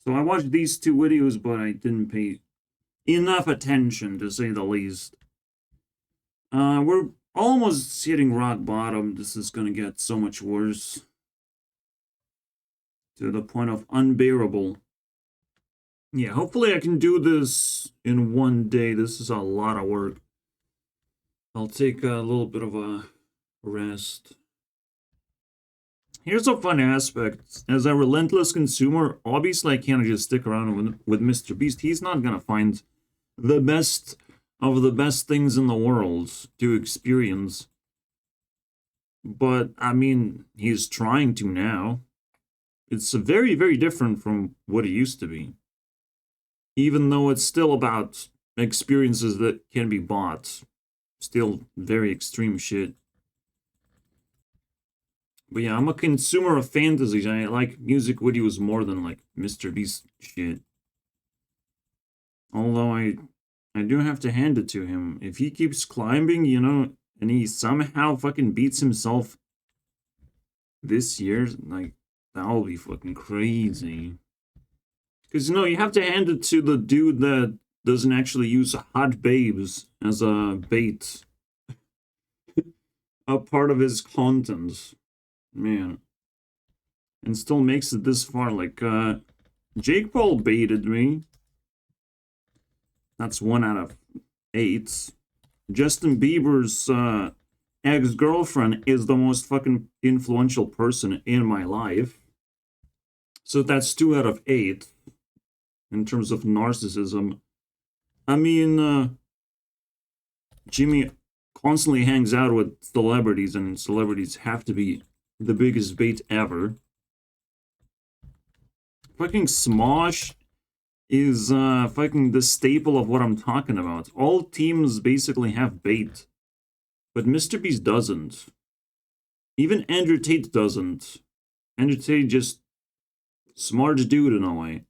So I watched these 2 videos, but I didn't pay enough attention, to say the least. We're almost hitting rock bottom. This is gonna get so much worse. To the point of unbearable. Yeah, hopefully I can do this in one day. This is a lot of work. I'll take a little bit of a rest. Here's a fun aspect. As a relentless consumer, obviously I can't just stick around with Mr. Beast. He's not gonna find the best of the best things in the world to experience. But, I mean, he's trying to now. It's very, very different from what it used to be. Even though it's still about experiences that can be bought. Still very extreme shit. But yeah, I'm a consumer of fantasies. I like music videos more than like Mr. Beast shit. Although I do have to hand it to him. If he keeps climbing, you know, and he somehow fucking beats himself this year, like, that'll be fucking crazy. Because, you know, you have to hand it to the dude that doesn't actually use hot babes as a bait. A part of his content. Man. And still makes it this far. Like, Jake Paul baited me. That's 1 out of 8. Justin Bieber's ex-girlfriend is the most fucking influential person in my life. So that's 2 out of 8. In terms of narcissism. I mean, Jimmy constantly hangs out with celebrities, and celebrities have to be the biggest bait ever. Fucking Smosh is fucking the staple of what I'm talking about. All teams basically have bait, but Mr. Beast doesn't. Even Andrew Tate doesn't. Andrew Tate just smart dude in a way.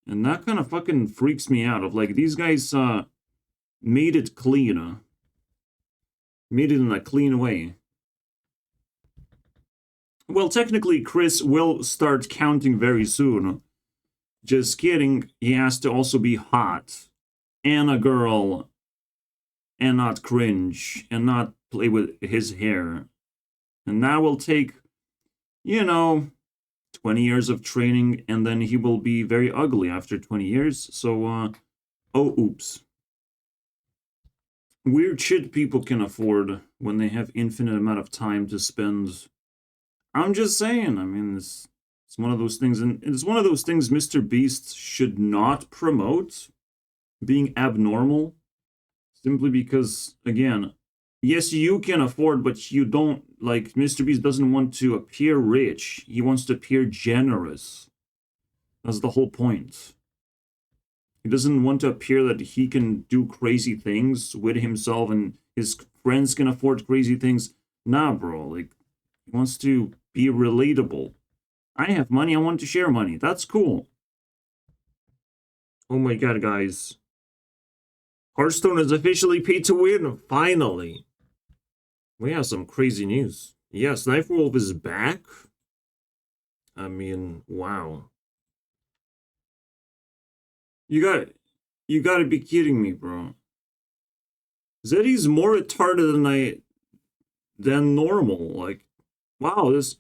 And that kind of fucking freaks me out. Of like, these guys made it clean. Made it in a clean way. Well, technically, Chris will start counting very soon. Just kidding. He has to also be hot. And a girl. And not cringe. And not play with his hair. And that will take, you know, 20 years of training, and then he will be very ugly after 20 years. So, oh, oops. Weird shit people can afford when they have infinite amount of time to spend. I'm just saying, I mean, it's one of those things, and it's one of those things Mr. Beast should not promote, being abnormal, simply because, again, yes, you can afford, but you don't, like, Mr. Beast doesn't want to appear rich. He wants to appear generous. That's the whole point. He doesn't want to appear that he can do crazy things with himself and his friends can afford crazy things. Nah, bro, like, he wants to be relatable. I have money, I want to share money. That's cool. Oh my god, guys. Hearthstone is officially paid to win, finally. We have some crazy news. Yeah, Sniper Wolf is back. I mean, wow. You gotta be kidding me, bro. Zeddy's more retarded than normal. Like, wow, this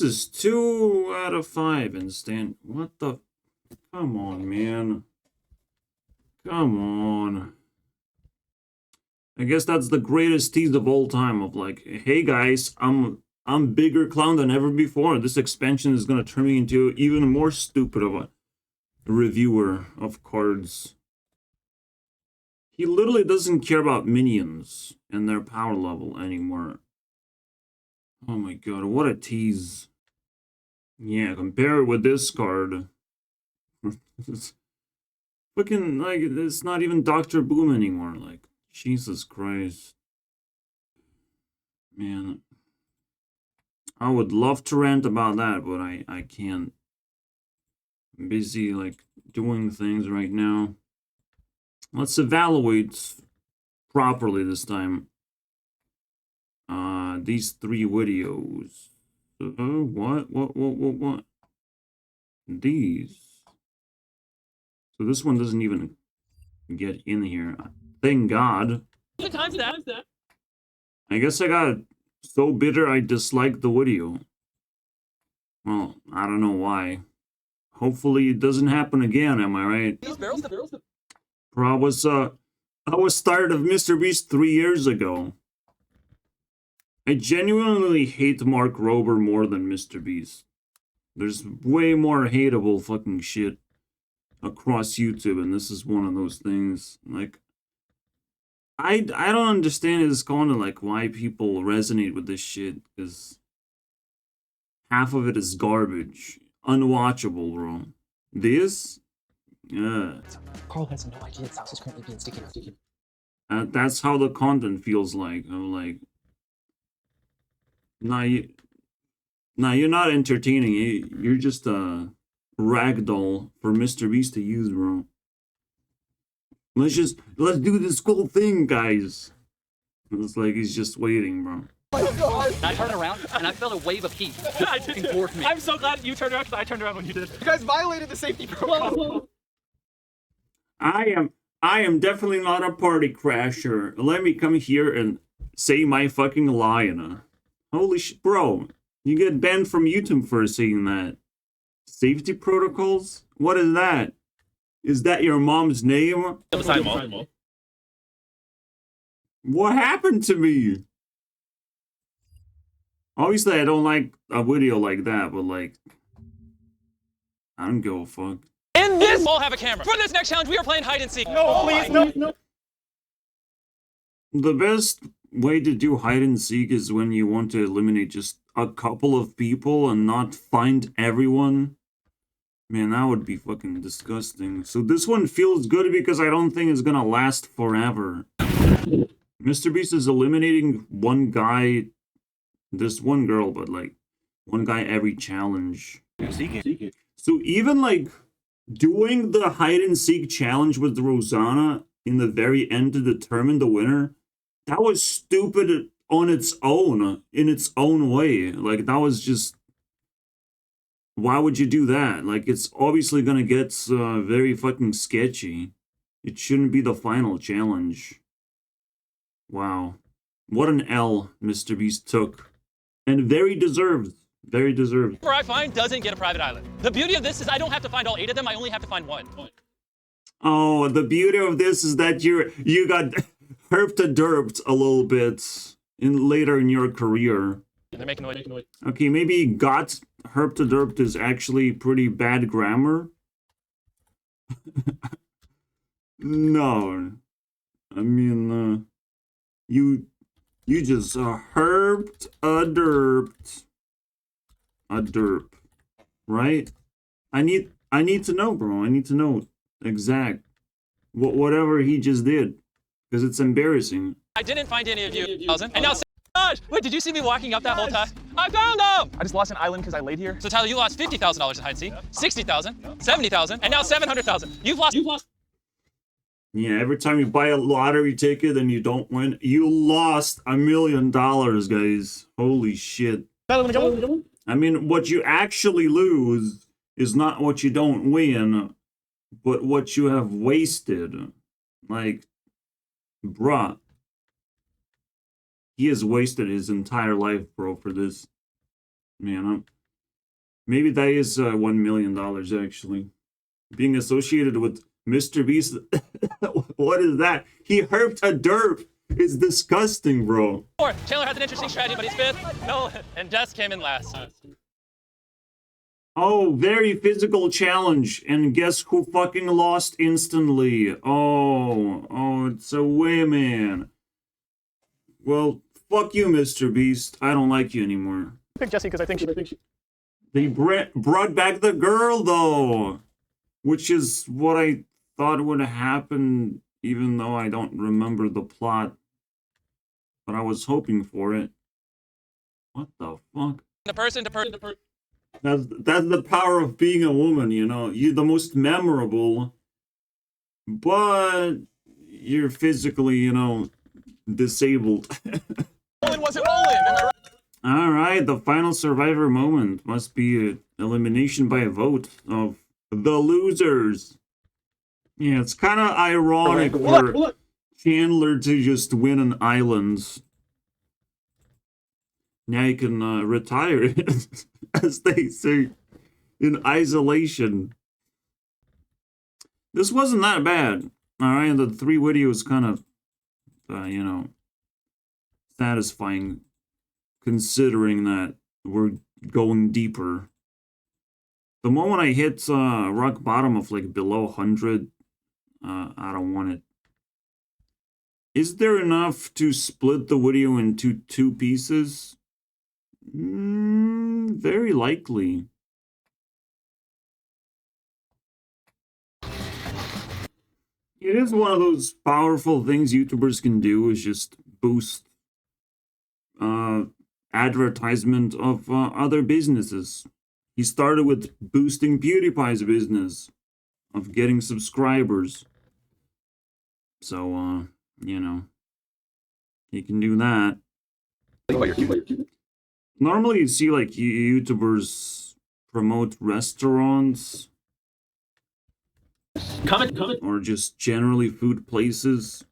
is 2 out of 5 and stand. What the? Come on, man. Come on. I guess that's the greatest tease of all time of like, hey guys, I'm bigger clown than ever before. This expansion is gonna turn me into even more stupid of a reviewer of cards. He literally doesn't care about minions and their power level anymore. Oh my god, what a tease. Yeah, compare it with this card. It's fucking, like, it's not even Dr. Boom anymore, like. Jesus Christ. Man. I would love to rant about that, but I can't. I'm busy, like, doing things right now. Let's evaluate properly this time. These 3 videos. What? These. So this one doesn't even get in here. Thank God. Time's that. I guess I got so bitter I disliked the video. Well, I don't know why. Hopefully it doesn't happen again, am I right? Bro, I was tired of Mr. Beast 3 years ago. I genuinely hate Mark Rober more than Mr. Beast. There's way more hateable fucking shit across YouTube, and this is one of those things. Like, I don't understand this kind of like why people resonate with this shit, because half of it is garbage. Unwatchable, bro. This? Yeah. Carl has no idea his house is currently being sticky enough to keep. That's how the content feels like. I'm like, nah, you're not entertaining. You're just a ragdoll for Mr. Beast to use, bro. Let's do this cool thing, guys. It's like he's just waiting, bro. I turned around and I felt a wave of heat. Engulfed me. I'm so glad you turned around because I turned around when you did. You guys violated the safety protocol. I am definitely not a party crasher. Let me come here and say my fucking line. Holy shit, bro. You get banned from YouTube for saying that. Safety protocols? What is that? Is that your mom's name? What happened to me? Obviously, I don't like a video like that, but like, I don't give a fuck. In this, we'll have a camera. For this next challenge, we are playing hide and seek. No, please, no. The best way to do hide and seek is when you want to eliminate just a couple of people and not find everyone. Man, that would be fucking disgusting. So this one feels good because I don't think it's gonna last forever. Mr. Beast is eliminating one guy, this one girl, but like one guy every challenge. So even like doing the hide and seek challenge with Rosanna in the very end to determine the winner, that was stupid on its own, in its own way. Like, that was just, why would you do that? Like, it's obviously gonna get very fucking sketchy. It shouldn't be the final challenge. Wow. What an L Mr. Beast took. And very deserved. Very deserved. Whoever I find doesn't get a private island. The beauty of this is I don't have to find all 8 of them. I only have to find 1. Oh, the beauty of this is that you got herped a little bit later in your career. They're making noise. Okay, maybe got herped is actually pretty bad grammar. No. I mean, you just herped a derp, right? I need to know, bro. I need to know exact whatever he just did, because it's embarrassing. I didn't find any of you, and now gosh, wait, did you see me walking up that whole time? I found them! I just lost an island because I laid here. So Tyler, you lost $50,000 in hide and seek, $60,000, $70,000, and now $700,000. You've lost. Yeah, every time you buy a lottery ticket and you don't win, you lost $1 million, guys. Holy shit. I mean, what you actually lose is not what you don't win, but what you have wasted. Like, bruh. He has wasted his entire life, bro, for this. Man, maybe that is $1 million, actually. Being associated with Mr. Beast. What is that? He herped a derp. It's disgusting, bro. Chandler has an interesting strategy, but he's 5th. No, and Jess came in last. Oh, very physical challenge. And guess who fucking lost instantly? Oh, it's a women. Well, fuck you, Mr. Beast. I don't like you anymore. I picked Jessie because I think she... They brought back the girl, though. Which is what I thought would happen, even though I don't remember the plot. But I was hoping for it. What the fuck? The person. That's the power of being a woman, you know. You're the most memorable, but you're physically, you know, disabled. Rolling wasn't rolling, am I right? Alright, the final survivor moment must be an elimination by a vote of the losers. Yeah, it's kind of ironic for Chandler to just win an island. Now you can retire, as they say, in isolation. This wasn't that bad. Alright, the 3 videos kind of, you know, satisfying, considering that we're going deeper. The moment I hit rock bottom of like below 100, I don't want it Is there enough to split the video into 2 pieces? Very likely. It is one of those powerful things YouTubers can do, is just boost advertisement of other businesses. He started with boosting PewDiePie's business of getting subscribers. So, you know, he can do that. Normally you see like YouTubers promote restaurants. Or just generally food places.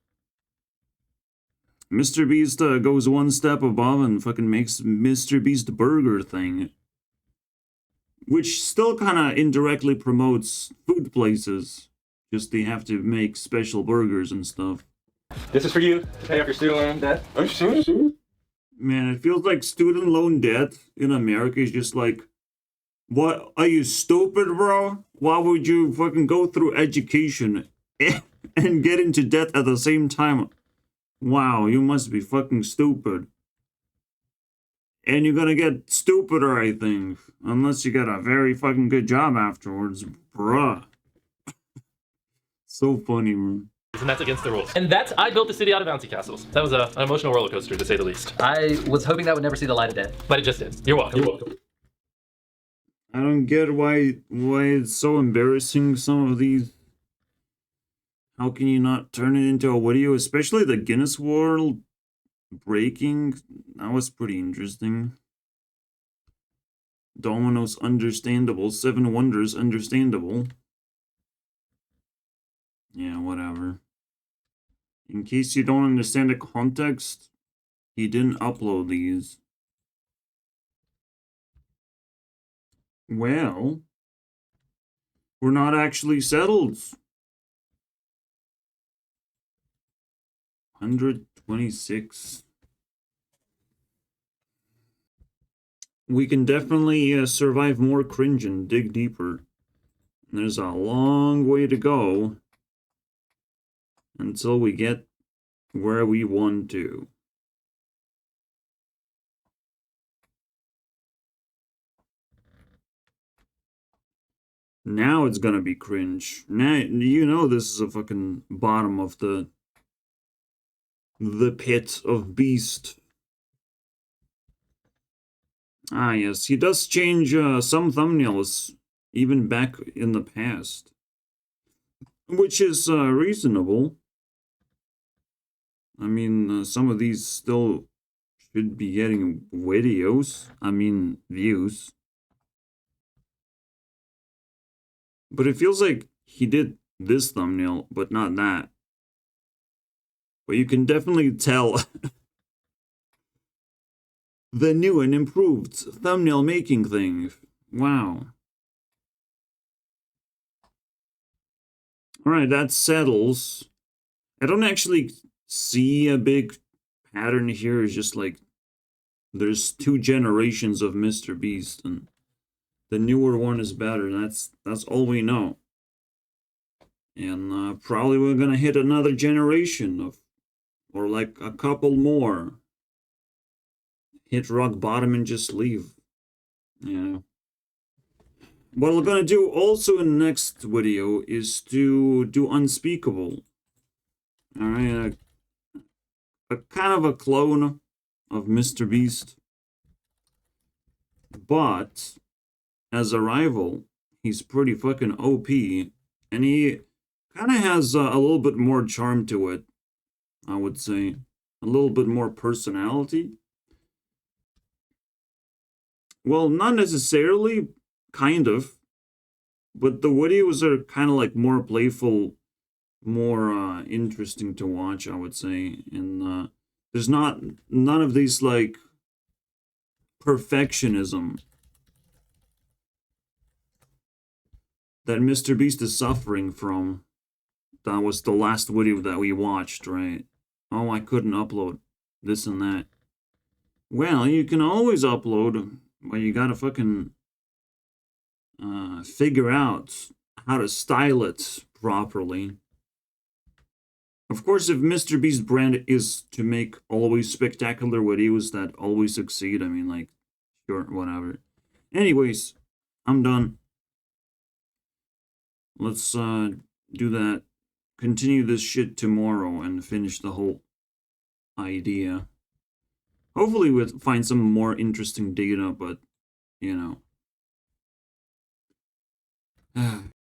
Mr. Beast goes one step above and fucking makes Mr. Beast Burger thing. Which still kind of indirectly promotes food places. Just they have to make special burgers and stuff. This is for you to pay off your student loan debt. Are you serious? Man, it feels like student loan debt in America is just like, what, are you stupid, bro? Why would you fucking go through education and get into debt at the same time? Wow, you must be fucking stupid. And you're gonna get stupider, I think. Unless you get a very fucking good job afterwards, bruh. So funny, man. And that's against the rules. And that's, I built the city out of bouncy castles. That was an emotional roller coaster, to say the least. I was hoping that would never see the light of day. But it just did. You're welcome. You're welcome. I don't get why it's so embarrassing, some of these. How can you not turn it into a video? Especially the Guinness World breaking. That was pretty interesting. Domino's understandable. 7 Wonders understandable. Yeah, whatever. In case you don't understand the context, he didn't upload these. Well, we're not actually settled. 126. We can definitely survive more cringe and dig deeper. There's a long way to go until we get where we want to. Now it's gonna be cringe. Now, you know this is a fucking bottom of the pit of beast. Ah, yes, he does change some thumbnails, even back in the past. Which is reasonable. I mean, some of these still should be getting videos. I mean, views. But it feels like he did this thumbnail, but not that. But you can definitely tell the new and improved thumbnail making thing. Wow. Alright, that settles. I don't actually see a big pattern here. It's just like there's 2 generations of Mr. Beast, and the newer one is better. That's all we know. And probably we're gonna hit another generation of, or like a couple more. Hit rock bottom and just leave. Yeah. What we're gonna do also in the next video is to do Unspeakable. Alright, a kind of a clone of Mr. Beast. But as a rival, he's pretty fucking OP, and he kind of has a little bit more charm to it, I would say. A little bit more personality. Well, not necessarily, kind of. But the videos are kind of like more playful, more interesting to watch, I would say. And there's none of these like perfectionism that Mr. Beast is suffering from. That was the last video that we watched, right? Oh, I couldn't upload this and that. Well, you can always upload, but you gotta fucking figure out how to style it properly. Of course, if Mr. Beast's brand is to make always spectacular videos that always succeed, I mean, like, sure, whatever. Anyways, I'm done. Let's do that. Continue this shit tomorrow and finish the whole idea. Hopefully we'll find some more interesting data, but, you know.